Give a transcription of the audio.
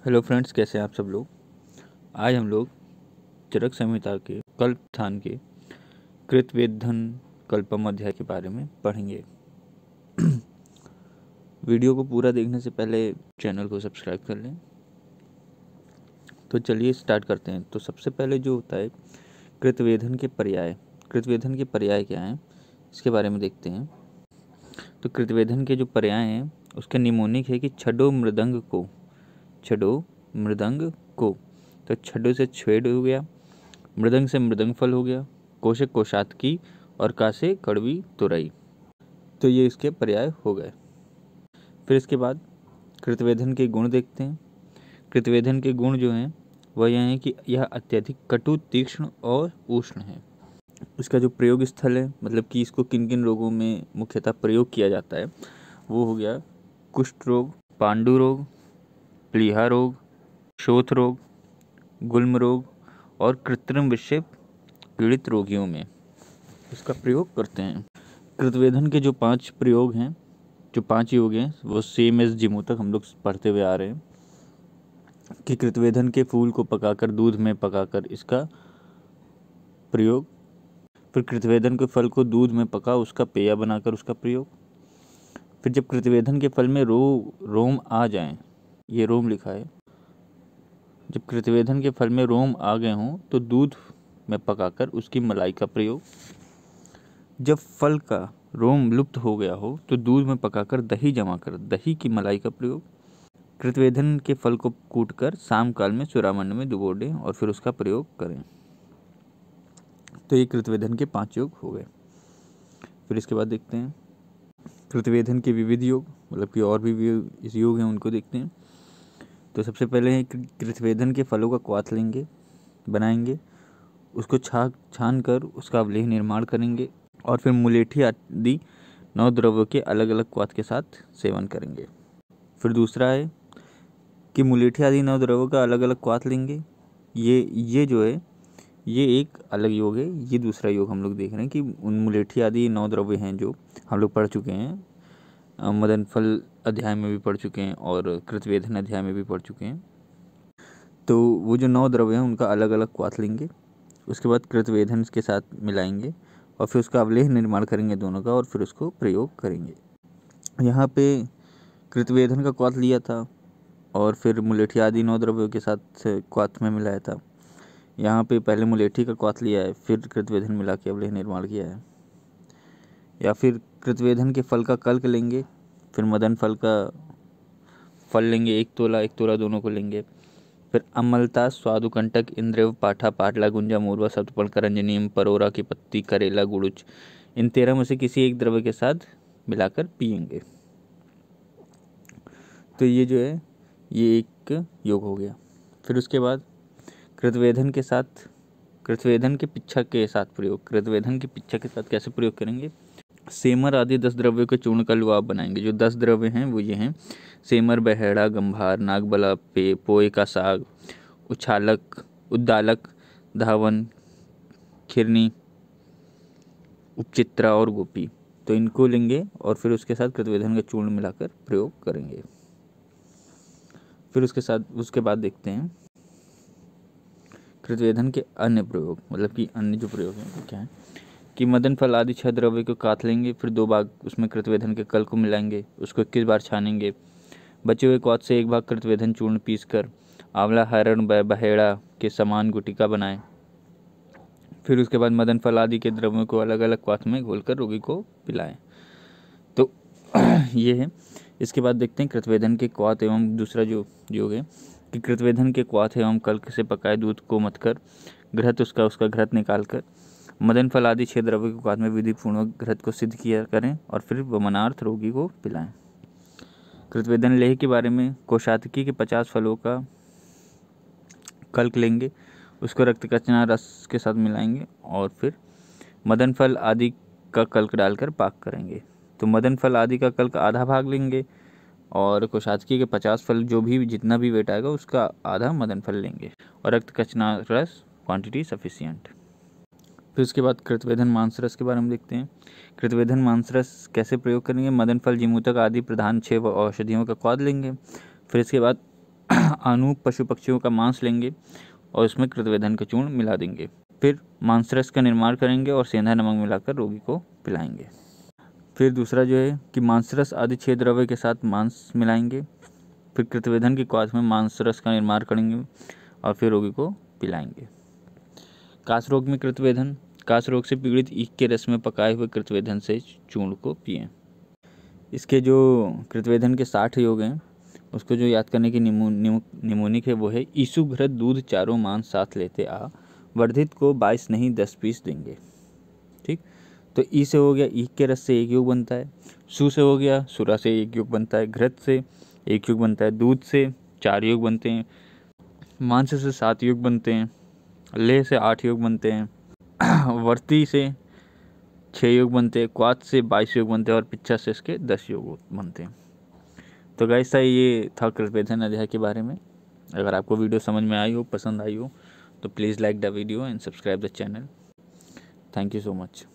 Hello friends, कैसे हैं आप सब लोग। आज हम लोग चरक संहिता के कल्प स्थान के कृतवेधन कल्पम अध्याय के बारे में पढ़ेंगे। वीडियो को पूरा देखने से पहले चैनल को सब्सक्राइब कर लें। तो चलिए स्टार्ट करते हैं। तो सबसे पहले जो होता है कृतवेधन के पर्याय। कृतवेधन के पर्याय क्या हैं इसके बारे में देखते हैं। तो कृतवेधन के जो पर्याय हैं उसके निमोनिक है कि छडो मृदंग को। छडो मृदंग को, तो छडो से छेद हो गया, मृदंग से मृदंग फल हो गया, कोशे कोशातकी और का से कड़वी तुरई। तो ये इसके पर्याय हो गए। फिर इसके बाद कृतवेधन के गुण देखते हैं। कृतवेधन के गुण जो हैं वह यह है कि यह अत्यधिक कटु, तीक्ष्ण और उष्ण है। इसका जो प्रयोग स्थल है, मतलब कि इसको किन किन रोगों में मुख्यतः प्रयोग किया जाता है, वो हो गया कुष्ठ रोग, पांडु रोग, प्लीहा रोग, शोथ रोग, गुल्म रोग और कृत्रिम विषय पीड़ित रोगियों में इसका प्रयोग करते हैं। कृतवेधन के जो 5 प्रयोग हैं, जो 5 योग हैं, वो सेम एज जिमो तक हम लोग पढ़ते हुए आ रहे हैं कि कृतवेधन के फूल को पकाकर, दूध में पकाकर इसका प्रयोग। फिर कृतवेधन के फल को दूध में पका उसका पेय बनाकर उसका प्रयोग। फिर जब कृतवेधन के फल में रोम आ जाएं, ये रोम लिखा है, जब कृतवेधन के फल में रोम आ गए हों तो दूध में पकाकर उसकी मलाई का प्रयोग। जब फल का रोम लुप्त हो गया हो तो दूध में पकाकर दही जमाकर दही की मलाई का प्रयोग। कृतवेधन के फल को कूटकर शाम काल में चूरामंड में डुबो दें और फिर उसका प्रयोग करें। तो ये कृतवेधन के 5 योग हो गए। फिर इसके बाद देखते हैं कृतवेधन के विविध योग, मतलब कि और भी इस योग हैं उनको देखते हैं। तो सबसे पहले है कृतवेधन के फलों का क्वाथ लेंगे, बनाएंगे, उसको छान कर उसका अवलेह निर्माण करेंगे और फिर मुलेठी आदि 9 द्रव्यों के अलग अलग क्वाथ के साथ सेवन करेंगे। फिर दूसरा है कि मुलेठी आदि 9 द्रव्यों का अलग अलग क्वाथ लेंगे। ये जो है ये एक अलग योग है। ये दूसरा योग हम लोग देख रहे हैं कि उन मुलेठी आदि 9 द्रव्य हैं जो हम लोग पढ़ चुके हैं, मदन फल अध्याय में भी पढ़ चुके हैं और कृतवेधन अध्याय में भी पढ़ चुके हैं। तो वो जो 9 द्रव्य हैं उनका अलग अलग क्वाथ लेंगे, उसके बाद कृतवेधन के साथ मिलाएंगे और फिर उसका अवलेह निर्माण करेंगे दोनों का और फिर उसको प्रयोग करेंगे। यहाँ पे कृतवेधन का क्वाथ लिया था और फिर मुलेठी आदि 9 द्रव्यों के साथ क्वाथ में मिलाया था। यहाँ पे पहले मुलेठी का क्वाथ लिया है, फिर कृतवेधन मिला के अवलेह निर्माण किया है। या फिर कृतवेधन के फल का कल्क लेंगे, फिर मदन फल का फल लेंगे, 1 तोला दोनों को लेंगे। फिर अमलता, स्वादुकंटक, इंद्रव, पाठा, पाटला, गुंजा, मोरवा, सप्तपर्ण, करंजनीम, परोरा की पत्ती, करेला, गुड़ुच, इन 13 में से किसी एक द्रव्य के साथ मिलाकर पिएंगे। तो ये जो है ये एक योग हो गया। फिर उसके बाद कृतवेधन के पिच्छा के साथ प्रयोग। कृतवेधन के पिच्छा के साथ कैसे प्रयोग करेंगे? सेमर आदि 10 द्रव्यों के चूर्ण का लुआब बनाएंगे। जो 10 द्रव्य हैं वो ये हैं: सेमर, बहेड़ा, गंभार, नागबला, पोए का साग, उछालक, उद्दालक, धावन, खिरनी, उपचित्रा और गोपी। तो इनको लेंगे और फिर उसके साथ कृतवेधन का चूर्ण मिलाकर प्रयोग करेंगे। फिर उसके बाद देखते हैं कृतवेधन के अन्य प्रयोग, मतलब कि अन्य जो प्रयोग हैं वो क्या है कि मदन फल आदि 6 द्रव्य को काट लेंगे, फिर 2 भाग उसमें कृतवेधन के कल को मिलाएंगे, उसको 21 बार छानेंगे। बचे हुए क्वाथ से 1 भाग कृतवेधन चूर्ण पीसकर आंवला, हरण, बहेड़ा के समान गुटिका बनाएं। फिर उसके बाद मदन फल आदि के द्रव्यों को अलग अलग क्वाथ में घोलकर रोगी को पिलाएं। तो ये है। इसके बाद देखते हैं कृतवेधन के क्वाथ एवं दूसरा जो योग है कि कृतवेधन के क्वाथ एवं कल्क से पकाए दूध को मतकर घृत उसका घृत निकाल कर मदन फल आदि 6 द्रव्य के क्वाथ में विधि पूर्वक घृत को सिद्ध किया करें और फिर वमनार्थ रोगी को पिलाएं। कृतवेधन लेह के बारे में कोशातकी के 50 फलों का कल्क लेंगे, उसको रक्त कचना रस के साथ मिलाएंगे और फिर मदन फल आदि का कल्क डालकर पाक करेंगे। तो मदन फल आदि का कल्क आधा भाग लेंगे और कोशातकी के 50 फल जो भी जितना भी वेट आएगा उसका आधा मदन फल लेंगे और रक्त कचना रस क्वांटिटी सफिशिएंट। फिर उसके बाद कृतवेधन मांसरस के बारे में देखते हैं। कृतवेधन मांसरस कैसे प्रयोग करेंगे? मदन फल, जिमूतक आदि प्रधान 6 औषधियों का क्वाथ लेंगे। फिर इसके बाद अनूप पशु पक्षियों का मांस लेंगे और उसमें कृतवेधन का चूर्ण मिला देंगे। फिर मांसरस का निर्माण करेंगे और सेंधा नमक मिलाकर रोगी को पिलाएंगे। फिर दूसरा जो है कि मांसरस आदि 6 द्रव्य के साथ मांस मिलाएंगे। फिर कृतवेधन की क्वाथ में मांसरस का निर्माण करेंगे और फिर रोगी को पिलाएंगे। कास रोग में कृतवेधन, कास रोग से पीड़ित ईख के रस में पकाए हुए कृतवेधन से चूर्ण को पिएं। इसके जो कृतवेधन के 60 योग हैं उसको जो याद करने की निमोनिक है वो है ईसु घृत दूध चारों मांस साथ लेते आ, वर्धित को 22 नहीं 10 पीस देंगे। ठीक, तो ई से हो गया ईख के रस से 1 योग बनता है, सु से हो गया सुरा से 1 योग बनता है, घृत से 1 योग बनता है, दूध से 4 योग बनते हैं, मांस से 7 योग बनते हैं, ले से 8 योग बनते हैं, वर्ती से 6 योग बनते हैं, क्वाथ से 22 योग बनते हैं और पिच्छा से इसके 10 योग बनते हैं। तो गाइस ये था कृतवेधन अध्याय के बारे में। अगर आपको वीडियो समझ में आई हो, पसंद आई हो, तो please like the video and subscribe the channel. Thank you so much.